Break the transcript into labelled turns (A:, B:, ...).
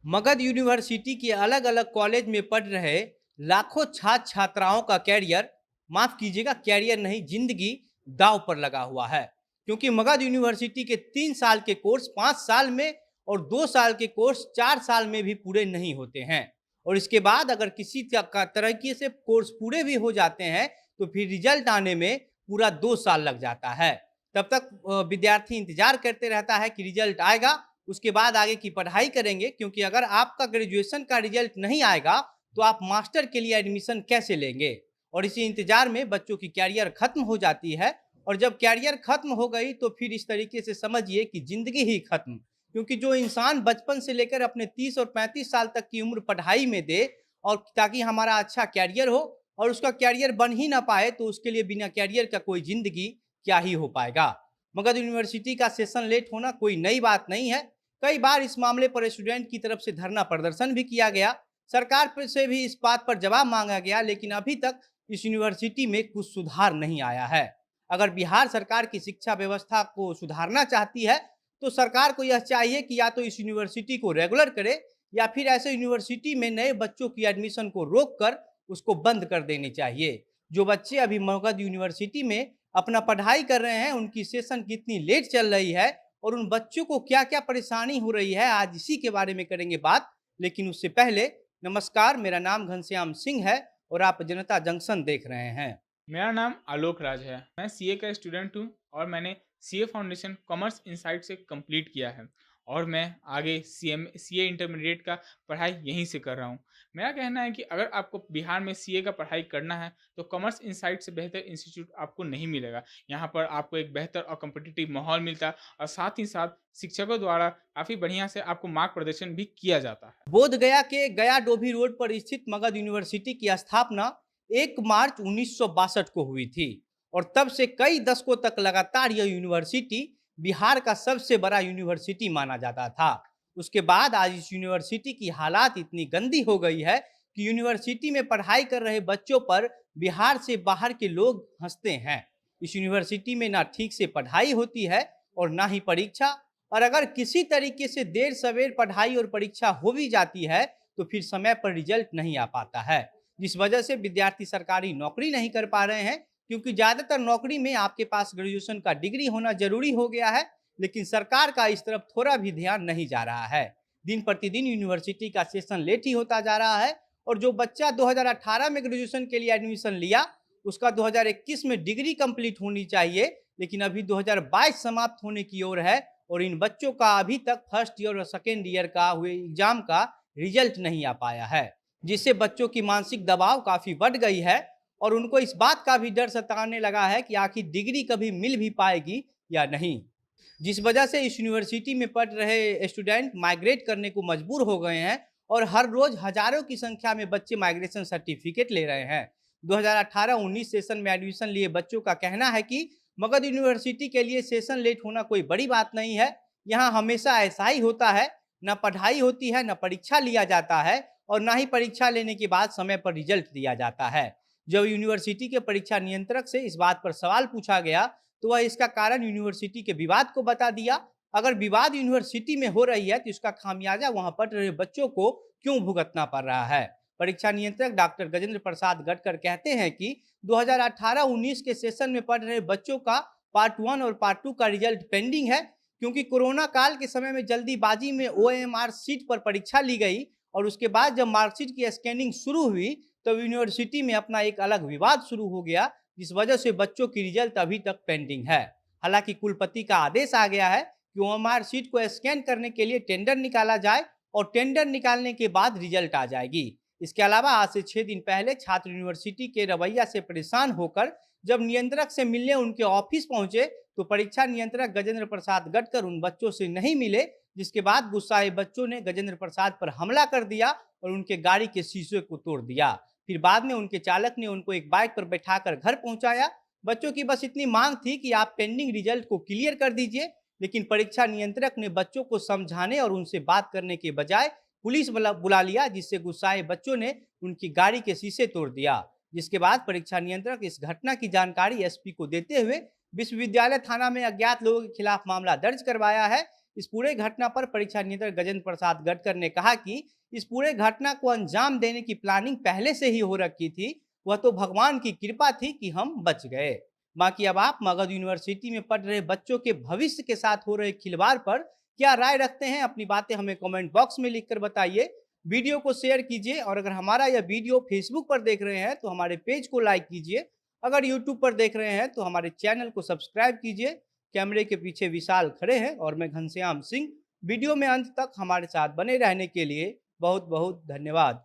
A: Magadh university के अलग अलग कॉलेज में पढ़ रहे लाखों छात्र छात्राओं का कैरियर, माफ कीजिएगा कैरियर नहीं, जिंदगी दांव पर लगा हुआ है। क्योंकि मगध यूनिवर्सिटी के 3 साल के कोर्स 5 साल में और 2 साल के कोर्स 4 साल में भी पूरे नहीं होते हैं। और इसके बाद अगर किसी तरीके से कोर्स पूरे भी हो जाते हैं तो फिर रिजल्ट आने में पूरा 2 साल लग जाता है। तब तक विद्यार्थी इंतजार करते रहता है कि रिजल्ट आएगा, उसके बाद आगे की पढ़ाई करेंगे। क्योंकि अगर आपका ग्रेजुएशन का रिजल्ट नहीं आएगा तो आप मास्टर के लिए एडमिशन कैसे लेंगे। और इसी इंतजार में बच्चों की कैरियर खत्म हो जाती है। और जब कैरियर खत्म हो गई तो फिर इस तरीके से समझिए कि जिंदगी ही खत्म। क्योंकि जो इंसान बचपन से लेकर अपने 30 और 35 साल तक की उम्र पढ़ाई में दे और ताकि हमारा अच्छा कैरियर हो, और उसका कैरियर बन ही ना पाए, तो उसके लिए बिना कैरियर का कोई जिंदगी क्या ही हो पाएगा। मगध यूनिवर्सिटी का सेशन लेट होना कोई नई बात नहीं है। कई बार इस मामले पर स्टूडेंट की तरफ से धरना प्रदर्शन भी किया गया, सरकार से भी इस बात पर जवाब मांगा गया, लेकिन अभी तक इस यूनिवर्सिटी में कुछ सुधार नहीं आया है। अगर बिहार सरकार की शिक्षा व्यवस्था को सुधारना चाहती है तो सरकार को यह चाहिए कि या तो इस यूनिवर्सिटी को रेगुलर करे, या फिर ऐसे यूनिवर्सिटी में नए बच्चों की एडमिशन को रोककर उसको बंद कर देनी चाहिए। जो बच्चे अभी मगध यूनिवर्सिटी में अपना पढ़ाई कर रहे हैं, उनकी सेशन कितनी लेट चल रही है और उन बच्चों को क्या क्या परेशानी हो रही है, आज इसी के बारे में करेंगे बात। लेकिन उससे पहले नमस्कार, मेरा नाम घनश्याम सिंह है और आप जनता जंक्शन देख रहे हैं।
B: मेरा नाम आलोक राज है। मैं सीए का स्टूडेंट हूँ और मैंने सीए फाउंडेशन कॉमर्स इनसाइट से कंप्लीट किया है और मैं आगे सीए इंटरमीडिएट का पढ़ाई यहीं से कर रहा हूँ। मेरा कहना है कि अगर आपको बिहार में सीए का पढ़ाई करना है तो कॉमर्स इनसाइट से बेहतर इंस्टीट्यूट आपको नहीं मिलेगा। यहाँ पर आपको एक बेहतर और कॉम्पिटिटिव माहौल मिलता है और साथ ही साथ शिक्षकों द्वारा काफ़ी बढ़िया से आपको मार्ग प्रदर्शन भी किया जाता है।
A: बोध गया के गया डोभी रोड पर स्थित मगध यूनिवर्सिटी की स्थापना 1 मार्च 1962 को हुई थी। और तब से कई दशकों तक लगातार यह यूनिवर्सिटी बिहार का सबसे बड़ा यूनिवर्सिटी माना जाता था। उसके बाद आज इस यूनिवर्सिटी की हालात इतनी गंदी हो गई है कि यूनिवर्सिटी में पढ़ाई कर रहे बच्चों पर बिहार से बाहर के लोग हंसते हैं। इस यूनिवर्सिटी में ना ठीक से पढ़ाई होती है और ना ही परीक्षा। और अगर किसी तरीके से देर सवेर पढ़ाई और परीक्षा हो भी जाती है तो फिर समय पर रिजल्ट नहीं आ पाता है, जिस वजह से विद्यार्थी सरकारी नौकरी नहीं कर पा रहे हैं। क्योंकि ज़्यादातर नौकरी में आपके पास ग्रेजुएशन का डिग्री होना जरूरी हो गया है, लेकिन सरकार का इस तरफ थोड़ा भी ध्यान नहीं जा रहा है। दिन प्रतिदिन यूनिवर्सिटी का सेशन लेट ही होता जा रहा है। और जो बच्चा 2018 में ग्रेजुएशन के लिए एडमिशन लिया, उसका 2021 में डिग्री कंप्लीट होनी चाहिए, लेकिन अभी 2022 समाप्त होने की ओर है और इन बच्चों का अभी तक फर्स्ट ईयर और सेकेंड ईयर का हुए एग्जाम का रिजल्ट नहीं आ पाया है, जिससे बच्चों की मानसिक दबाव काफी बढ़ गई है। और उनको इस बात का भी डर सताने लगा है कि आखिर डिग्री कभी मिल भी पाएगी या नहीं, जिस वजह से इस यूनिवर्सिटी में पढ़ रहे स्टूडेंट माइग्रेट करने को मजबूर हो गए हैं। और हर रोज हजारों की संख्या में बच्चे माइग्रेशन सर्टिफिकेट ले रहे हैं। 2018-19 सेशन में एडमिशन लिए बच्चों का कहना है कि मगध यूनिवर्सिटी के लिए सेशन लेट होना कोई बड़ी बात नहीं है। यहाँ हमेशा ऐसा ही होता है, न पढ़ाई होती है, न परीक्षा लिया जाता है, और न ही परीक्षा लेने के बाद समय पर रिजल्ट दिया जाता है। जब यूनिवर्सिटी के परीक्षा नियंत्रक से इस बात पर सवाल पूछा गया तो वह इसका कारण यूनिवर्सिटी के विवाद को बता दिया। अगर विवाद यूनिवर्सिटी में हो रही है तो इसका खामियाजा वहां पढ़ रहे बच्चों को क्यों भुगतना पड़ रहा है। परीक्षा नियंत्रक डॉक्टर गजेंद्र प्रसाद गडकर कहते हैं कि 2018-19 के सेशन में पढ़ रहे बच्चों का पार्ट 1 और पार्ट 2 का रिजल्ट पेंडिंग है। क्योंकि कोरोना काल के समय में जल्दीबाजी में ओएमआर सीट पर परीक्षा ली गई और उसके बाद जब मार्कशीट की स्कैनिंग शुरू हुई तो यूनिवर्सिटी में अपना एक अलग विवाद शुरू हो गया, जिस वजह से बच्चों की रिजल्ट अभी तक पेंडिंग है। हालांकि कुलपति का आदेश आ गया है कि ओएमआर सीट को स्कैन करने के लिए टेंडर निकाला जाए और टेंडर निकालने के बाद रिजल्ट आ जाएगी। इसके अलावा आज से 6 दिन पहले छात्र यूनिवर्सिटी के रवैया से परेशान होकर जब नियंत्रक से मिलने उनके ऑफिस पहुंचे तो परीक्षा नियंत्रक गजेंद्र प्रसाद गडकर उन बच्चों से नहीं मिले, जिसके बाद गुस्साए बच्चों ने गजेंद्र प्रसाद पर हमला कर दिया और उनके गाड़ी के शीशे को तोड़ दिया। फिर बाद में उनके चालक ने उनको एक बाइक पर बैठाकर घर पहुंचाया। बच्चों की बस इतनी मांग थी कि आप पेंडिंग रिजल्ट को क्लियर कर दीजिए, लेकिन परीक्षा नियंत्रक ने बच्चों को समझाने और उनसे बात करने के बजाय पुलिस बुला लिया, जिससे गुस्साए बच्चों ने उनकी गाड़ी के शीशे तोड़ दिया। जिसके बाद परीक्षा नियंत्रक इस घटना की जानकारी एसपी को देते हुए विश्वविद्यालय थाना में अज्ञात लोगों के खिलाफ मामला दर्ज करवाया है। इस पूरे घटना पर परीक्षा नियंत्रक गजेंद्र प्रसाद गडकर ने कहा कि इस पूरे घटना को अंजाम देने की प्लानिंग पहले से ही हो रखी थी, वह तो भगवान की कृपा थी कि हम बच गए। बाकी अब आप मगध यूनिवर्सिटी में पढ़ रहे बच्चों के भविष्य के साथ हो रहे खिलवाड़ पर क्या राय रखते हैं, अपनी बातें हमें कमेंट बॉक्स में लिखकर बताइए। वीडियो को शेयर कीजिए और अगर हमारा यह वीडियो फेसबुक पर देख रहे हैं तो हमारे पेज को लाइक कीजिए। अगर यूट्यूब पर देख रहे हैं तो हमारे चैनल को सब्सक्राइब कीजिए। कैमरे के पीछे विशाल खड़े हैं और मैं घनश्याम सिंह। वीडियो में अंत तक हमारे साथ बने रहने के लिए बहुत बहुत धन्यवाद।